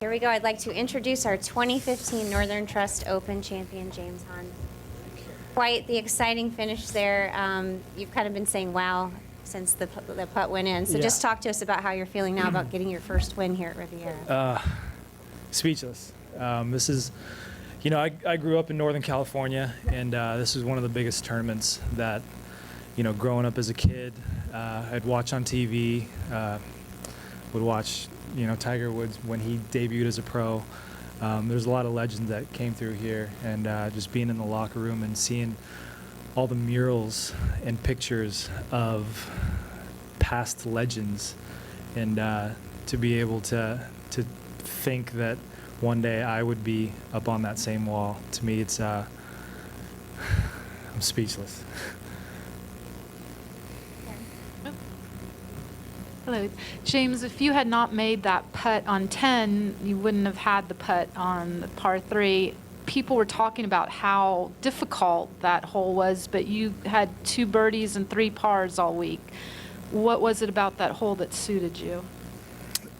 Here we go. I'd like to introduce our 2015 Northern Trust Open champion, James Hahn. Quite the exciting finish there. You've kind of been saying wow since the putt went in. So Yeah. Just talk to us about how you're feeling now about getting your first win here at Riviera. Speechless. This is, you know, I grew up in Northern California, and this is one of the biggest tournaments that, you know, growing up as a kid, I'd watch on TV, would watch, you know, Tiger Woods when he debuted as a pro. There's a lot of legends that came through here, and just being in the locker room and seeing all the murals and pictures of past legends, and to be able to think that one day I would be up on that same wall, to me it's I'm speechless. Hello. James, if you had not made that putt on 10, you wouldn't have had the putt on the par 3. People were talking about how difficult that hole was, but you had 2 birdies and 3 pars all week. What was it about that hole that suited you?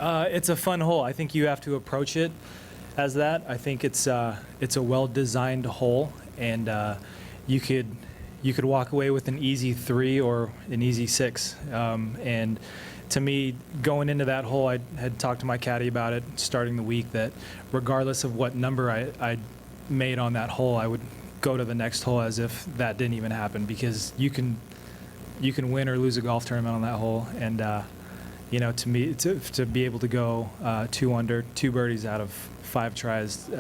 It's a fun hole. I think you have to approach it as that. I think it's a well-designed hole, and you could walk away with an easy 3 or an easy 6. And to me, going into that hole, I had talked to my caddy about it starting the week, that regardless of what number I made on that hole, I would go to the next hole as if that didn't even happen, because you can win or lose a golf tournament on that hole. And you know, to me, to be able to go 2 under, 2 birdies out of 5 tries,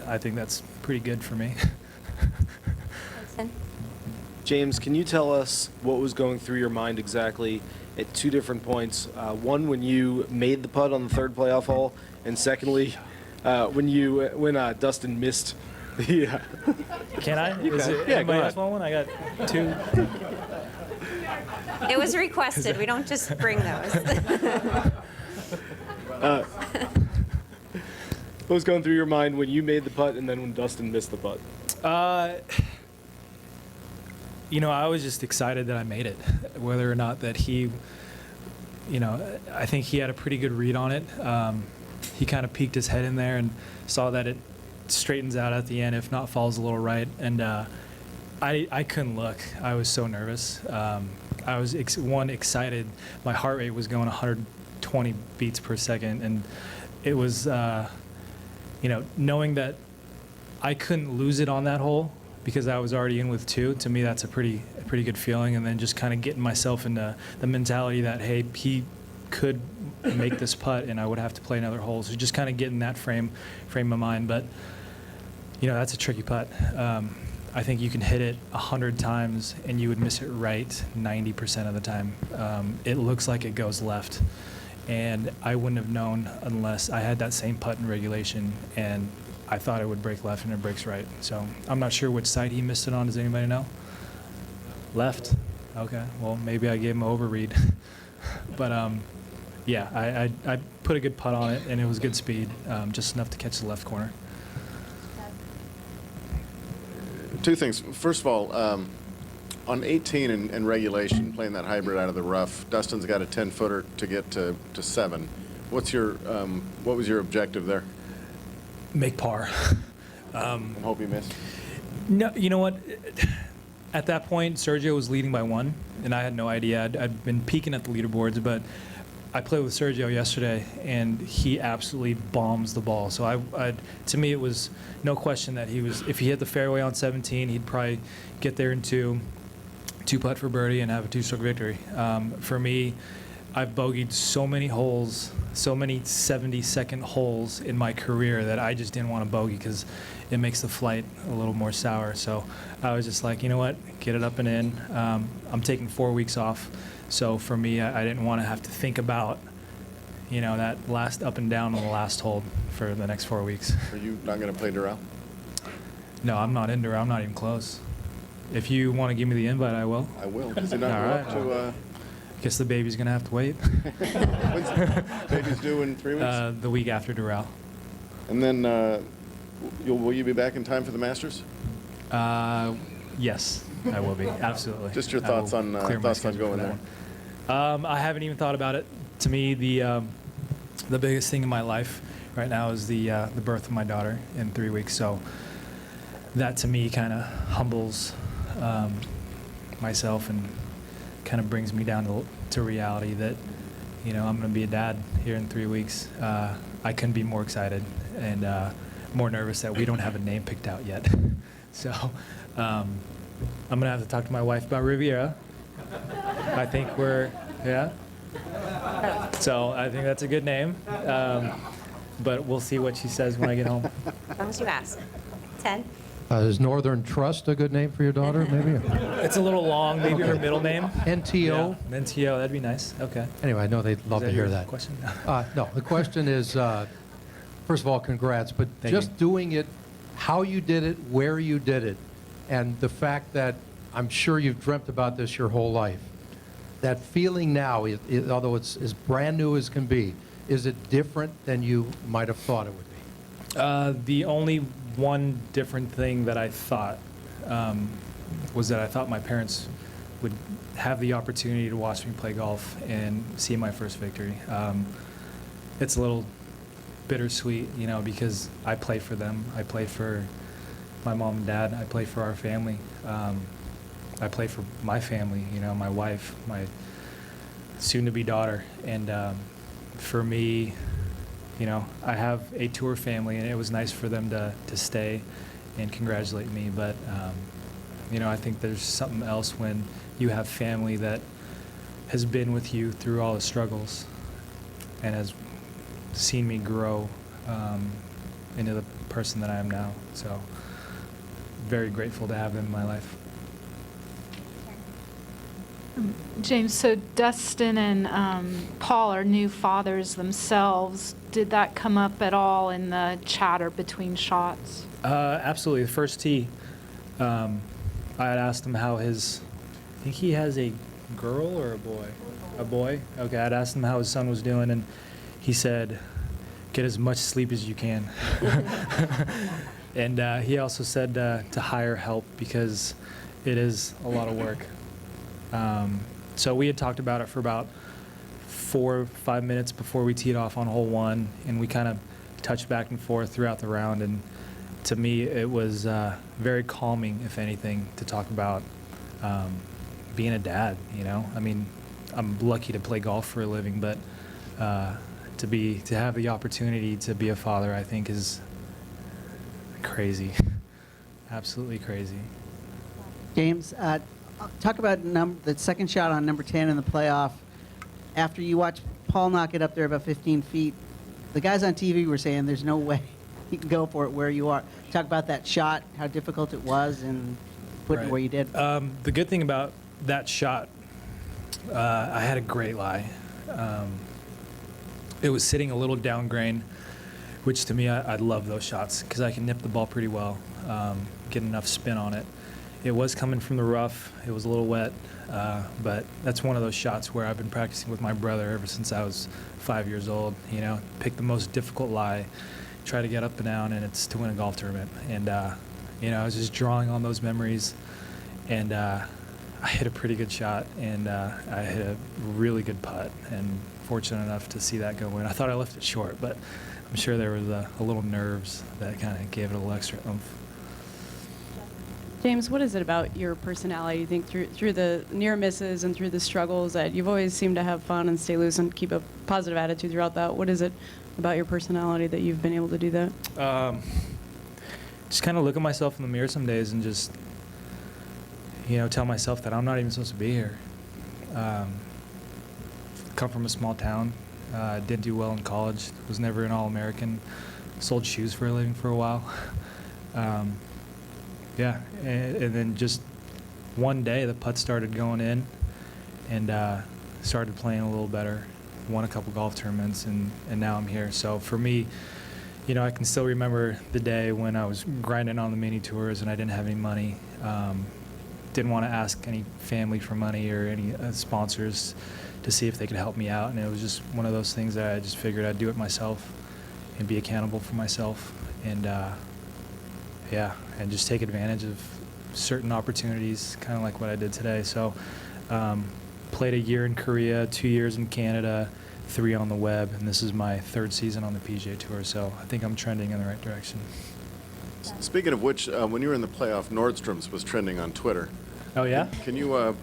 I think that's pretty good for me. James, can you tell us what was going through your mind exactly at 2 different points? One, when you made the putt on the 3rd playoff hole, and secondly, when Dustin missed the. Can I? You Is can. it Yeah, anybody go else want one? I got 2. It was requested. We don't just bring those. What was going through your mind when you made the putt and then when Dustin missed the putt? You know, I was just excited that I made it, whether or not that he, you know, I think he had a pretty good read on it. He kind of peeked his head in there and saw that it straightens out at the end, if not falls a little right. And I couldn't look. I was so nervous. I was excited. My heart rate was going 120 beats per second, and it was, you know, knowing that I couldn't lose it on that hole because I was already in with 2. To me, that's a pretty good feeling. And then just kind of getting myself into the mentality that, hey, he could make this putt and I would have to play another hole. So just kind of getting that frame of mind. But you know, that's a tricky putt. I think you can hit it 100 times and you would miss it right 90% of the time. It looks like it goes left, and I wouldn't have known unless I had that same putt in regulation, and I thought it would break left and it breaks right. So I'm not sure which side he missed it on. Does anybody know? Left. Okay. Well, maybe I gave him an overread. But yeah, I put a good putt on it, and it was good speed, just enough to catch the left corner. 2 things. First of all, on 18 in regulation, playing that hybrid out of the rough, Dustin's got a 10-footer to get to 7. What was your objective there? Make par. And hope you missed. No, you know what? At that point, Sergio was leading by 1, and I had no idea. I'd been peeking at the leaderboards, but I played with Sergio yesterday, and he absolutely bombs the ball. So to me, it was no question that if he hit the fairway on 17, he'd probably get there in 2 putt for birdie and have a 2-stroke victory. For me, I've bogeyed so many holes, so many 70-second holes in my career that I just didn't want to bogey because it makes the flight a little more sour. So I was just like, you know what, get it up and in. I'm taking 4 weeks off. So for me, I didn't want to have to think about, you know, that last up and down on the last hole for the next 4 weeks. Are you not going to play Doral? No, I'm not in Doral. I'm not even close. If you want to give me the invite, I will. I will. Does he not All go right. up to... Guess the baby's going to have to wait. When's baby's due in 3 weeks? The week after Doral. And then will you be back in time for the Masters? Yes, I will be. Absolutely. Just your I thoughts will on clear my thoughts on schedule going for there. that one. I haven't even thought about it. To me, the biggest thing in my life right now is the birth of my daughter in 3 weeks. So that to me kind of humbles myself and kind of brings me down to reality that, you know, I'm going to be a dad here in 3 weeks. I couldn't be more excited and more nervous that we don't have a name picked out yet. So I'm going to have to talk to my wife about Riviera. I think yeah. So I think that's a good name. But we'll see what she says when I get home. As long as you ask. Ted? Is Northern Trust a good name for your daughter, maybe? It's a little long, maybe her middle name. NTO? Yeah, NTO, that'd be nice. Okay. Anyway, I know they'd love to hear your that. Question? No, the question is, first of all, congrats, but Thank just you. doing it, how you did it, where you did it, and the fact that I'm sure you've dreamt about this your whole life. That feeling now, although it's as brand new as can be, is it different than you might have thought it would be? The only one different thing that I thought was that I thought my parents would have the opportunity to watch me play golf and see my first victory. It's a little bittersweet, you know, because I play for them. I play for my mom and dad. I play for our family. I play for my family, you know, my wife, my soon-to-be daughter. And for me, you know, I have a tour family, and it was nice for them to stay and congratulate me. But, you know, I think there's something else when you have family that has been with you through all the struggles and has seen me grow into the person that I am now. So very grateful to have them in my life. James, so Dustin and Paul are new fathers themselves. Did that come up at all in the chatter between shots? Absolutely. The first tee, I had asked him how I think he has a girl or a boy? A boy? Okay, I'd asked him how his son was doing, and he said, get as much sleep as you can. And he also said to hire help because it is a lot of work. So we had talked about it for about 4 or 5 minutes before we teed off on hole 1, and we kind of touched back and forth throughout the round. And to me, it was very calming, if anything, to talk about being a dad. You know, I mean, I'm lucky to play golf for a living, but to have the opportunity to be a father, I think, is crazy, absolutely crazy. James, talk about the second shot on number 10 in the playoff. After you watch Paul knock it up there about 15 feet, the guys on TV were saying there's no way you can go for it where you are. Talk about that shot, how difficult it was, and putting it where you did. The good thing about that shot, I had a great lie. It was sitting a little down grain, which to me, I love those shots because I can nip the ball pretty well, get enough spin on it. It was coming from the rough. It was a little wet, but that's one of those shots where I've been practicing with my brother ever since I was 5 years old. You know, pick the most difficult lie, try to get up and down, and it's to win a golf tournament. And you know, I was just drawing on those memories, and I hit a pretty good shot, and I hit a really good putt, and fortunate enough to see that go in. I thought I left it short, but I'm sure there was a little nerves that kind of gave it a little extra oomph. James, what is it about your personality, you think, through the near misses and through the struggles, that you've always seemed to have fun and stay loose and keep a positive attitude throughout that? What is it about your personality that you've been able to do that? Just kind of look at myself in the mirror some days and just, you know, tell myself that I'm not even supposed to be here. Come from a small town, didn't do well in college, was never an All-American, sold shoes for a living for a while. Yeah, and then just one day the putt started going in, and started playing a little better, won a couple golf tournaments, and now I'm here. So for me, you know, I can still remember the day when I was grinding on the mini tours and I didn't have any money. Didn't want to ask any family for money or any sponsors to see if they could help me out, and it was just one of those things that I just figured I'd do it myself and be accountable for myself, and yeah, and just take advantage of certain opportunities, kind of like what I did today. So played a year in Korea, 2 years in Canada, 3 on the web, and this is my 3rd season on the PGA Tour, so I think I'm trending in the right direction. Speaking of which, when you were in the playoff, Nordstrom's was trending on Twitter. Oh, yeah? Can you,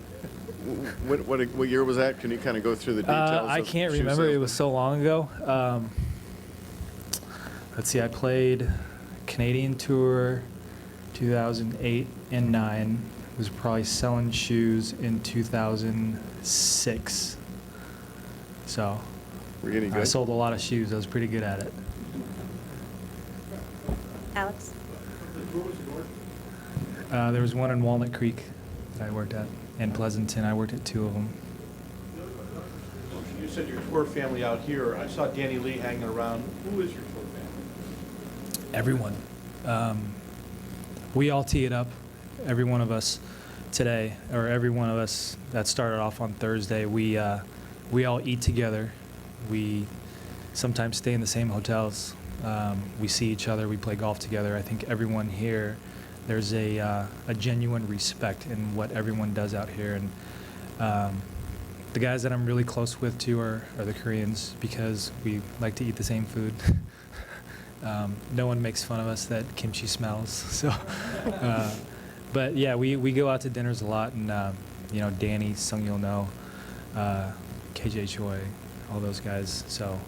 what year was that? Can you kind of go through the details? I of can't shoe remember. It salesman? was so long ago. Let's see. I played Canadian Tour 2008 and 9. Was probably selling shoes in 2006. So Were you any I good? sold a lot of shoes. I was pretty good at it. Alex? There was one in Walnut Creek that I worked at, and Pleasanton. I worked at 2 of them. You said your tour family out here. I saw Danny Lee hanging around. Who is your tour family? Everyone. We all tee it up, every one of us today, or every one of us that started off on Thursday. We all eat together. We sometimes stay in the same hotels. We see each other. We play golf together. I think everyone here, there's a genuine respect in what everyone does out here. And the guys that I'm really close with too are the Koreans, because we like to eat the same food. No one makes fun of us that kimchi smells. So, but yeah, we go out to dinners a lot, and Danny, Sung Yul No, KJ Choi, all those guys. So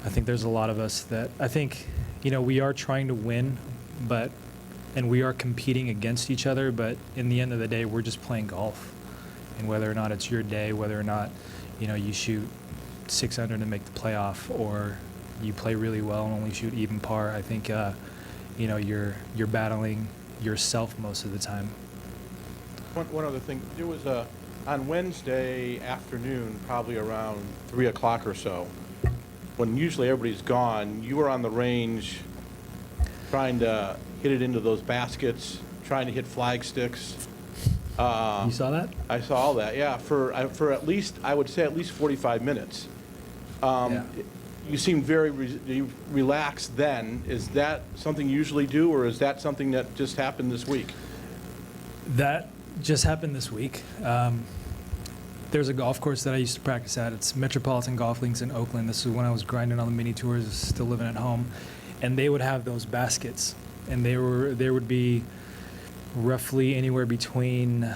I think there's a lot of us that I think we are trying to win, and we are competing against each other. But in the end of the day, we're just playing golf, and whether or not it's your day, whether or not you shoot 600 to make the playoff, or you play really well and only shoot even par, I think you're battling yourself most of the time. One other thing. There was on Wednesday afternoon, probably around 3 o'clock or so, when usually everybody's gone, you were on the range trying to hit it into those baskets, trying to hit flag sticks. You saw that? I saw all that, yeah, for at least, I would say at least 45 minutes. Yeah. You seemed very relaxed then. Is that something you usually do, or is that something that just happened this week? That just happened this week. There's a golf course that I used to practice at. It's Metropolitan Golf Links in Oakland. This is when I was grinding on the mini tours, still living at home. And they would have those baskets, and there would be roughly anywhere between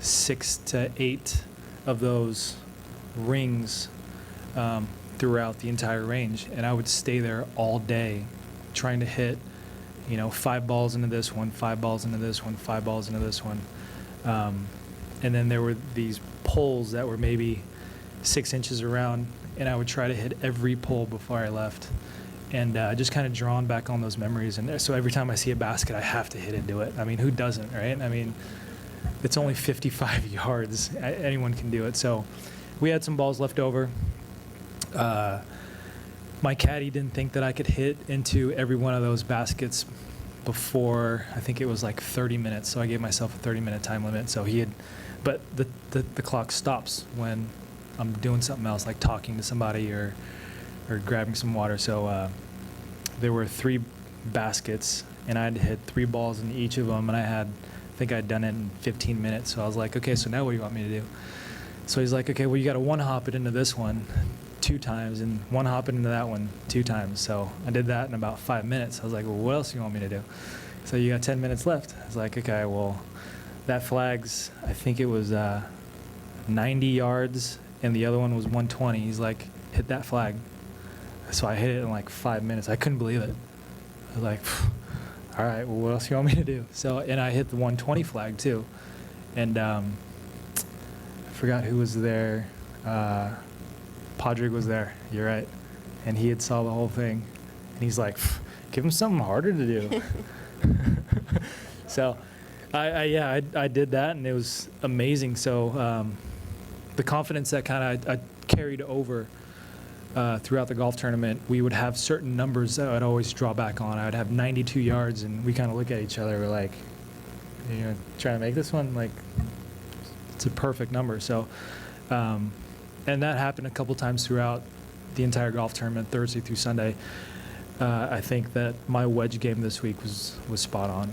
6 to 8 of those rings throughout the entire range, and I would stay there all day trying to hit 5 balls into this one, 5 balls into this one, 5 balls into this one, and then there were these poles that were maybe 6 inches around, and I would try to hit every pole before I left, and just kind of drawn back on those memories. And so every time I see a basket, I have to hit into it. I mean, who doesn't, right? I mean, it's only 55 yards. Anyone can do it. So we had some balls left over. My caddy didn't think that I could hit into every one of those baskets before, I think it was like 30 minutes. So I gave myself a 30-minute time limit. So but the clock stops when I'm doing something else, like talking to somebody or grabbing some water. So there were 3 baskets, and I had to hit 3 balls in each of them, and I think I'd done it in 15 minutes. So I was like, okay, so now what do you want me to do? So he's like, okay, well, you got to one-hop it into this one 2 times and one-hop it into that one 2 times. So I did that in about 5 minutes. I was like, well, what else do you want me to do? So you got 10 minutes left. I was like, okay, well, that flag's, I think it was 90 yards, and the other one was 120. He's like, hit that flag. So I hit it in like 5 minutes. I couldn't believe it. I was like, all right, well, what else do you want me to do? So, and I hit the 120 flag too. And I forgot who was there. Podrick was there. You're right. And he had saw the whole thing. And he's like, give him something harder to do. So I did that, and it was amazing. So the confidence that kind of I carried over throughout the golf tournament, we would have certain numbers that I'd always draw back on. I would have 92 yards, and we kind of look at each other. We're like, trying to make this one? Like, it's a perfect number. So, and that happened a couple times throughout the entire golf tournament, Thursday through Sunday. I think that my wedge game this week was spot on.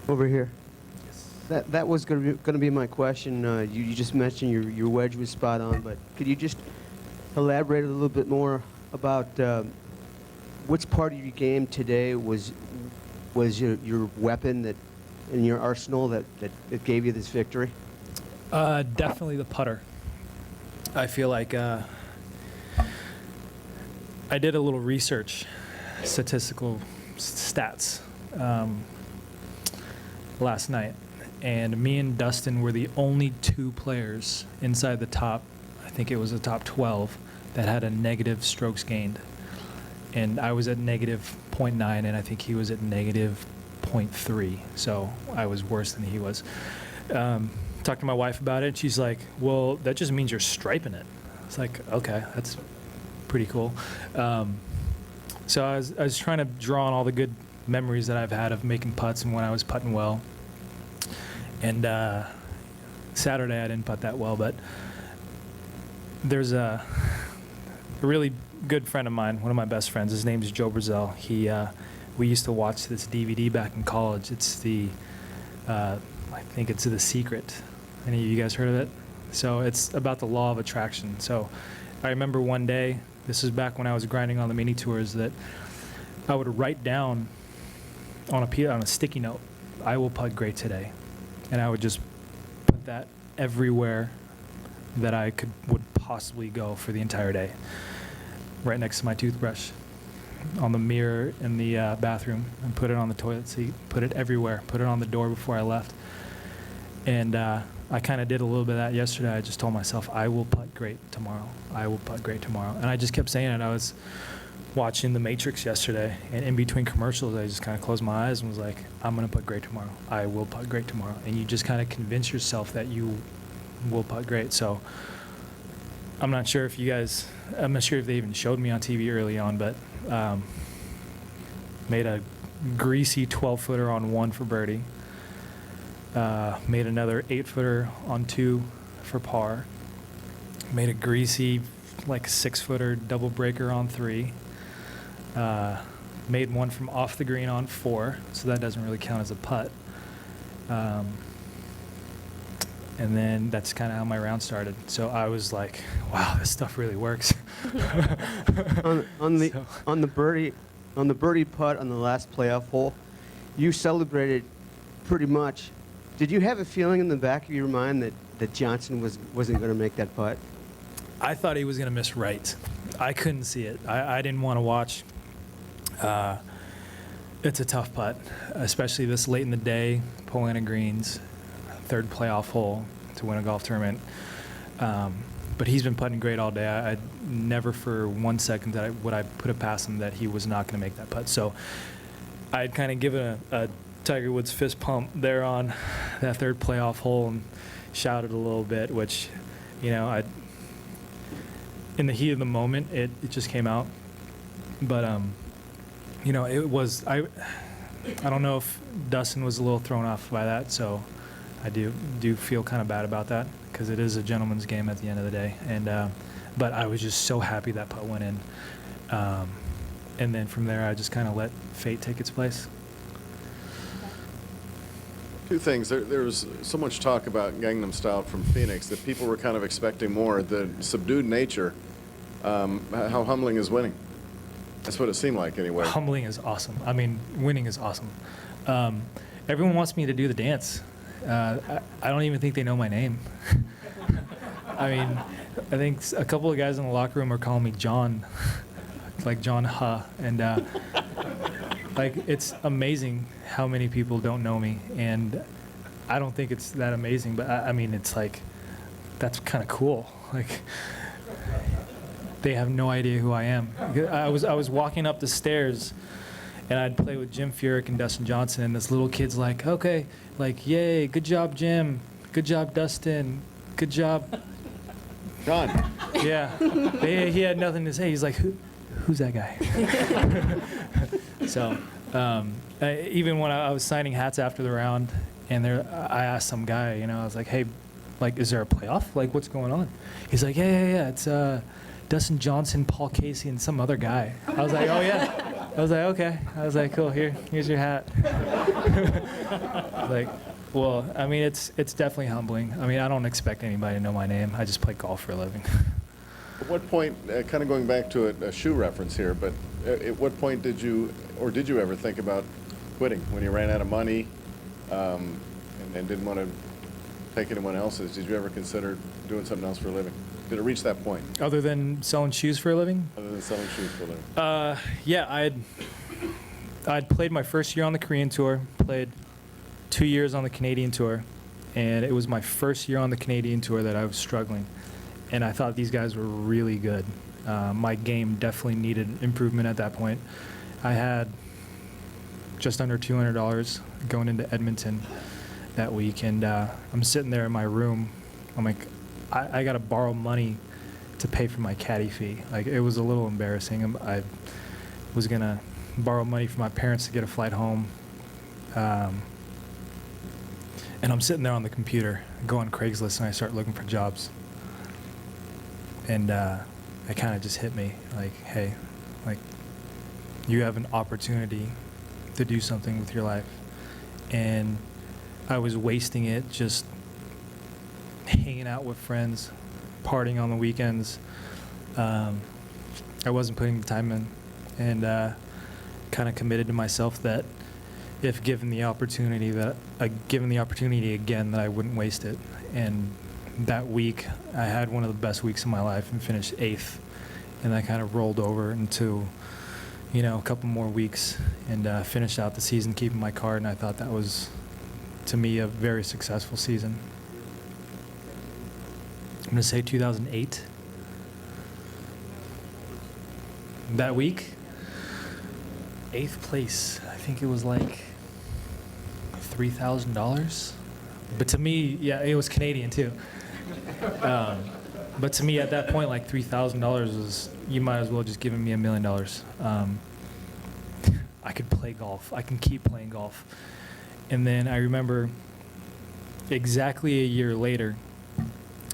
Over here. That was going to be my question. You just mentioned your wedge was spot on, but could you just elaborate a little bit more about which part of your game today was your weapon that in your arsenal that gave you this victory? Definitely the putter. I feel like I did a little research, statistical stats last night, and me and Dustin were the only two players inside the top, I think it was the top 12, that had a negative strokes gained. And I was at negative 0.9, and I think he was at negative 0.3, so I was worse than he was. Talked to my wife about it, and she's like, well, that just means you're striping it. It's like, okay, that's pretty cool. So I was trying to draw on all the good memories that I've had of making putts and when I was putting well. And Saturday I didn't putt that well, but there's a really good friend of mine, one of my best friends. His name is Joe Brazell. We used to watch this DVD back in college. It's I think it's The Secret. Any of you guys heard of it? So it's about the law of attraction. So I remember one day, this is back when I was grinding on the mini tours, that I would write down on a sticky note, I will putt great today. And I would just put that everywhere that I would possibly go for the entire day. Right next to my toothbrush, on the mirror in the bathroom, and put it on the toilet seat, put it everywhere, put it on the door before I left. And I kind of did a little bit of that yesterday. I just told myself, I will putt great tomorrow. I will putt great tomorrow. And I just kept saying it. I was watching The Matrix yesterday, and in between commercials, I just kind of closed my eyes and was like, I'm going to putt great tomorrow. I will putt great tomorrow. And you just kind of convince yourself that you will putt great. So I'm not sure if they even showed me on TV early on, but made a greasy 12-footer on 1 for birdie. Made another 8-footer on 2 for par. Made a greasy 6-footer double breaker on 3. Made one from off the green on 4, so that doesn't really count as a putt. And then that's kind of how my round started. So I was like, wow, this stuff really works. on the birdie putt on the last playoff hole, you celebrated pretty much. Did you have a feeling in the back of your mind that Johnson wasn't going to make that putt? I thought he was going to miss right. I couldn't see it. I didn't want to watch. It's a tough putt, especially this late in the day, pulling in greens, 3rd playoff hole to win a golf tournament. But he's been putting great all day. I never for 1 second would I put it past him that he was not going to make that putt. So I'd kind of given a Tiger Woods fist pump there on that 3rd playoff hole and shouted a little bit, which, in the heat of the moment, it just came out. But, it was, I don't know if Dustin was a little thrown off by that, so I do feel kind of bad about that, because it is a gentleman's game at the end of the day. And but I was just so happy that putt went in. And then from there, I just kind of let fate take its place. 2 things. There was so much talk about Gangnam Style from Phoenix that people were kind of expecting more. The subdued nature, how humbling is winning? That's what it seemed like anyway. Humbling is awesome. I mean, winning is awesome. Everyone wants me to do the dance. I don't even think they know my name. I mean, I think a couple of guys in the locker room are calling me John, like John Ha, and it's amazing how many people don't know me, and I don't think it's that amazing, but I mean, it's that's kind of cool. They have no idea who I am. I was walking up the stairs, and I'd play with Jim Furyk and Dustin Johnson, and this little kid's like, okay, yay, good job, Jim, good job, Dustin, good job, John. Yeah, he had nothing to say. He's like, who's that guy? So even when I was signing hats after the round, and I asked some guy, I was like, hey, is there a playoff? What's going on? He's like, yeah, it's Dustin Johnson, Paul Casey, and some other guy. I was like, oh yeah. I was like, okay. I was like, cool, here's your hat. Well, I mean, it's definitely humbling. I mean, I don't expect anybody to know my name. I just play golf for a living. At what point, kind of going back to a shoe reference here, but at what point did you ever think about quitting when you ran out of money and didn't want to take anyone else's? Did you ever consider doing something else for a living? Did it reach that point, Other than selling shoes for a living? other than selling shoes for a living? Yeah, I'd played my first year on the Korean Tour, played 2 years on the Canadian Tour, and it was my first year on the Canadian Tour that I was struggling. And I thought these guys were really good. My game definitely needed improvement at that point. I had just under $200 going into Edmonton that week, and I'm sitting there in my room. I'm like, I got to borrow money to pay for my caddy fee. Like, it was a little embarrassing. I was going to borrow money from my parents to get a flight home. And I'm sitting there on the computer, go on Craigslist, and I start looking for jobs. And it kind of just hit me, like, hey, like, you have an opportunity to do something with your life. And I was wasting it just hanging out with friends, partying on the weekends. I wasn't putting the time in, and kind of committed to myself that if given the opportunity again, that I wouldn't waste it. And that week, I had one of the best weeks of my life and finished 8th. And I kind of rolled over into, a couple more weeks and finished out the season keeping my card. And I thought that was, to me, a very successful season. I'm going to say 2008. That week, 8th place. I think it was like $3,000. But to me, yeah, it was Canadian too. But to me, at that point, like $3,000 was, you might as well just given me $1 million. I could play golf. I can keep playing golf. And then I remember exactly a year later,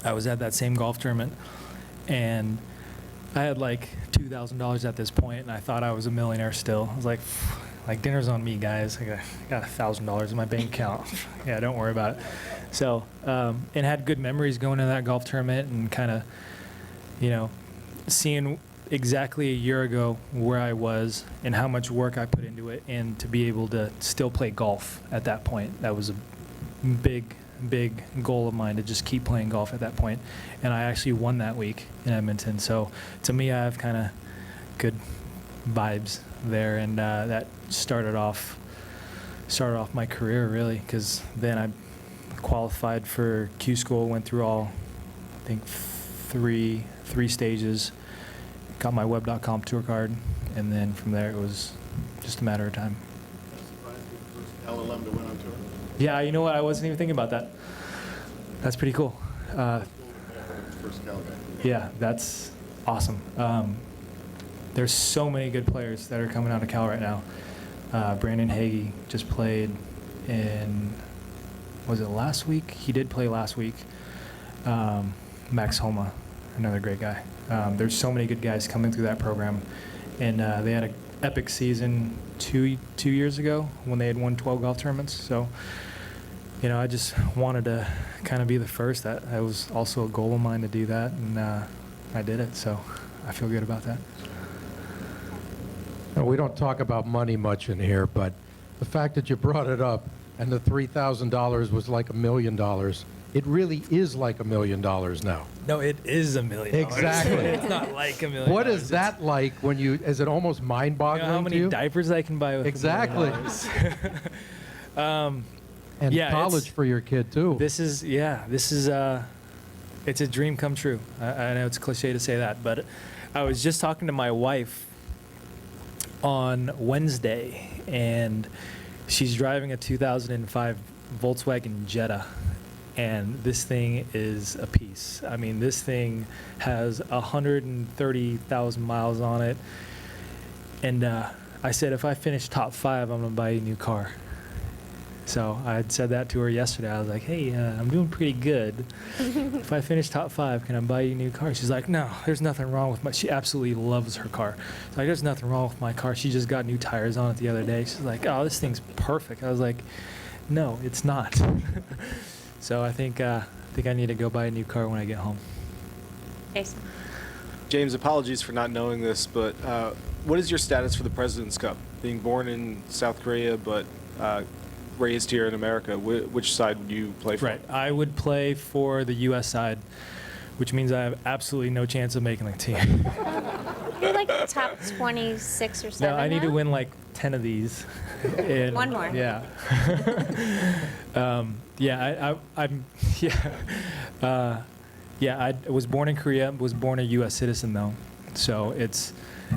I was at that same golf tournament, and I had like $2,000 at this point, and I thought I was a millionaire still. I was like dinner's on me, guys. I got $1,000 in my bank account. Yeah, don't worry about it. So, and had good memories going to that golf tournament, and kind of, seeing exactly a year ago where I was and how much work I put into it, and to be able to still play golf at that point. That was a big goal of mine, to just keep playing golf at that point. And I actually won that week in Edmonton. So to me, I have kind of good vibes there, and that started off my career, really, because then I qualified for Q School, went through all, I think, three stages, got my web.com tour card, and then from there it was just a matter of time. Cal alum to win on tour. Yeah, you know what? I wasn't even thinking about that. That's pretty cool. First Cal guy. Yeah, that's awesome. There's so many good players that are coming out of Cal right now. Brandon Hagee just played in, was it last week? He did play last week. Max Homa, another great guy. There's so many good guys coming through that program. And they had an epic season two years ago when they had won 12 golf tournaments. So, I just wanted to kind of be the first. That was also a goal of mine to do that, and I did it. So I feel good about that. Now, we don't talk about money much in here, but the fact that you brought it up and the $3,000 was like $1 million, it really is like $1 million now. No, it is $1 million. Exactly. It's not like $1 million. What is that like when is it almost mind-boggling how to many you? diapers I can buy with Exactly. $1 million? And yeah, college for your kid, too. This is it's a dream come true. I know it's cliche to say that, but I was just talking to my wife on Wednesday, and she's driving a 2005 Volkswagen Jetta, and this thing is a piece. I mean, this thing has 130,000 miles on it, and I said, if I finish top 5, I'm gonna buy you a new car. So I had said that to her yesterday. I was like, hey, I'm doing pretty good. If I finish top 5, can I buy you a new car? She's like, no, there's nothing wrong with she absolutely loves her car. She's like, there's nothing wrong with my car. She just got new tires on it the other day. She's like, oh, this thing's perfect. I was like, No, it's not. So I think I need to go buy a new car when I get home. Jason. James, apologies for not knowing this, but what is your status for the President's Cup? Being born in South Korea, but raised here in America, which side would you play for? Right. I would play for the U.S. side, which means I have absolutely no chance of making the team. You're like top 26 or 7 No, I need to now? win like 10 of these. And, One more. Yeah. I'm I was born in Korea, was born a U.S. citizen though. So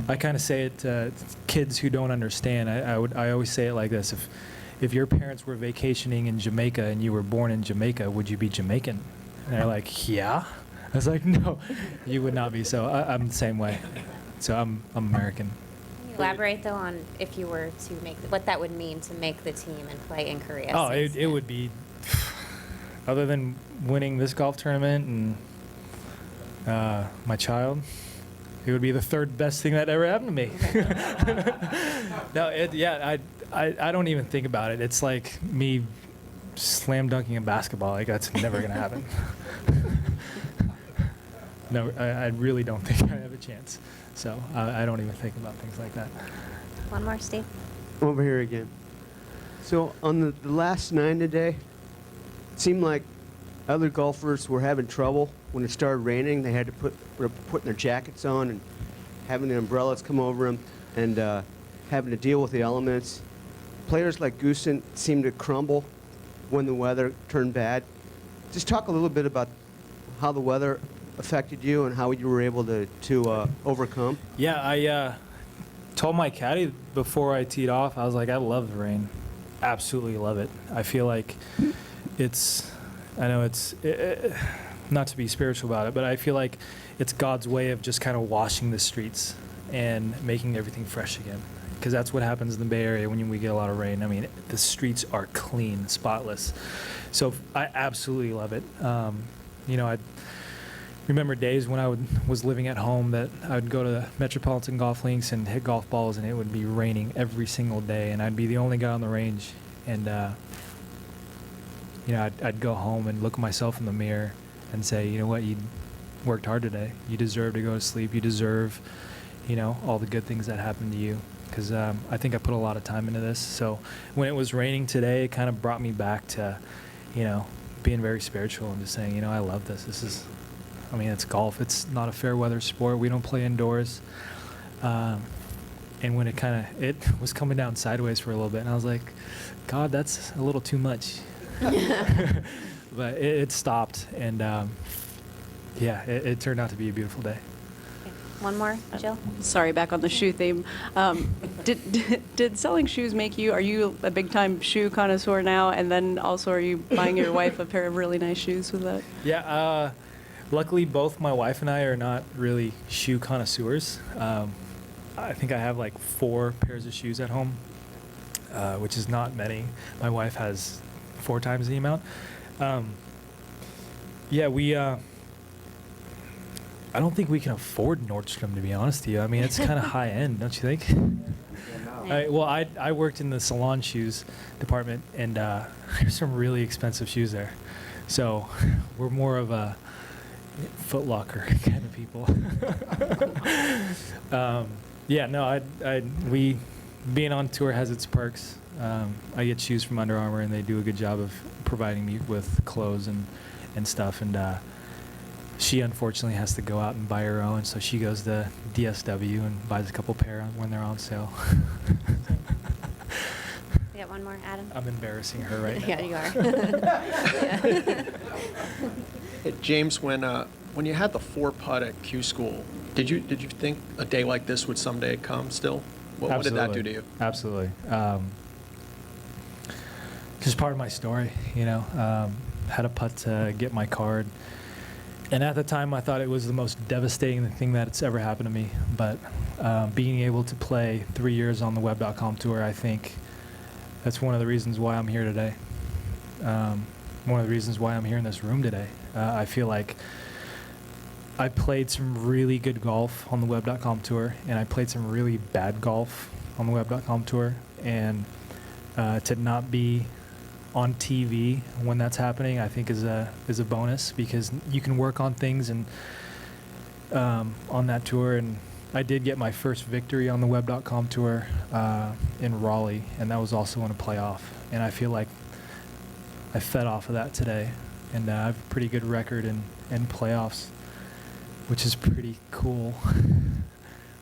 I kind of say it to kids who don't understand. I always say it like this: if your parents were vacationing in Jamaica and you were born in Jamaica, would you be Jamaican? And they're like, yeah. I was like, no, you would not be. So I'm the same way. So I'm American. Can you elaborate though on if you were to what that would mean to make the team and play in Korea? Oh, since it would be, other than winning this golf tournament and my child, it would be the third best thing that ever happened to me. No, I don't even think about it. It's like me slam dunking in basketball. Like that's never gonna happen. No, I really don't think I have a chance. So I don't even think about things like that. One more, Steve. Over here again. So on the last 9 today, it seemed like other golfers were having trouble when it started raining. They had to were putting their jackets on and having the umbrellas come over them and having to deal with the elements. Players like Goosen seemed to crumble when the weather turned bad. Just talk a little bit about how the weather affected you and how you were able to overcome. Yeah, I told my caddy before I teed off, I was like, I love the rain. Absolutely love it. I feel like I know it's not to be spiritual about it, but I feel like it's God's way of just kind of washing the streets and making everything fresh again. Because that's what happens in the Bay Area when we get a lot of rain. I mean, the streets are clean, spotless. So I absolutely love it. I remember days when I was living at home that I would go to the Metropolitan Golf Links and hit golf balls, and it would be raining every single day, and I'd be the only guy on the range. And I'd go home and look at myself in the mirror and say, you know what, you worked hard today. You deserve to go to sleep. You deserve, all the good things that happened to you. Because I think I put a lot of time into this. So when it was raining today, it kind of brought me back to, being very spiritual and just saying, I love this. It's golf. It's not a fair weather sport. We don't play indoors. And when it was coming down sideways for a little bit, and I was like, God, that's a little too much. But it stopped, and it turned out to be a beautiful day. One more, Jill. Sorry, back on the shoe theme. Did selling shoes are you a big time shoe connoisseur now? And then also, are you buying your wife a pair of really nice shoes with that? Yeah, luckily both my wife and I are not really shoe connoisseurs. I think I have like 4 pairs of shoes at home, which is not many. My wife has 4 times the amount. I don't think we can afford Nordstrom, to be honest with you. I mean, it's kind of high end, don't you think? I worked in the salon shoes department, and there's some really expensive shoes there. So we're more of a Foot Locker kind of people. We being on tour has its perks. I get shoes from Under Armour, and they do a good job of providing me with clothes and stuff. And she unfortunately has to go out and buy her own, so she goes to DSW and buys a couple pair when they're on sale. We got one more, Adam. I'm embarrassing her right now. Yeah, you are. Hey, James, when you had the 4-putt at Q School, did you think a day like this would someday come still? What did that do to you? Absolutely. Just part of my story, had a putt to get my card. And at the time, I thought it was the most devastating thing that's ever happened to me. But being able to play 3 years on the Web.com tour, I think that's one of the reasons why I'm here today. One of the reasons why I'm here in this room today. I feel like I played some really good golf on the Web.com tour, and I played some really bad golf on the Web.com tour. And to not be on TV when that's happening, I think is a bonus, because you can work on things and on that tour. And I did get my first victory on the Web.com tour in Raleigh, and that was also in a playoff. And I feel like I fed off of that today, and I have a pretty good record in playoffs, which is pretty cool.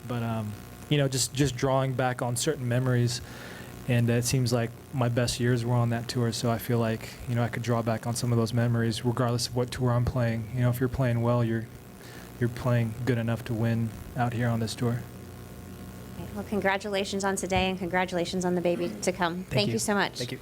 But you know, just drawing back on certain memories, and it seems like my best years were on that tour. So I feel like, you know, I could draw back on some of those memories, regardless of what tour I'm playing. You know, if you're playing well, you're playing good enough to win out here on this tour. Well, congratulations on today, and congratulations on the baby to come. Thank you so much. Thank you.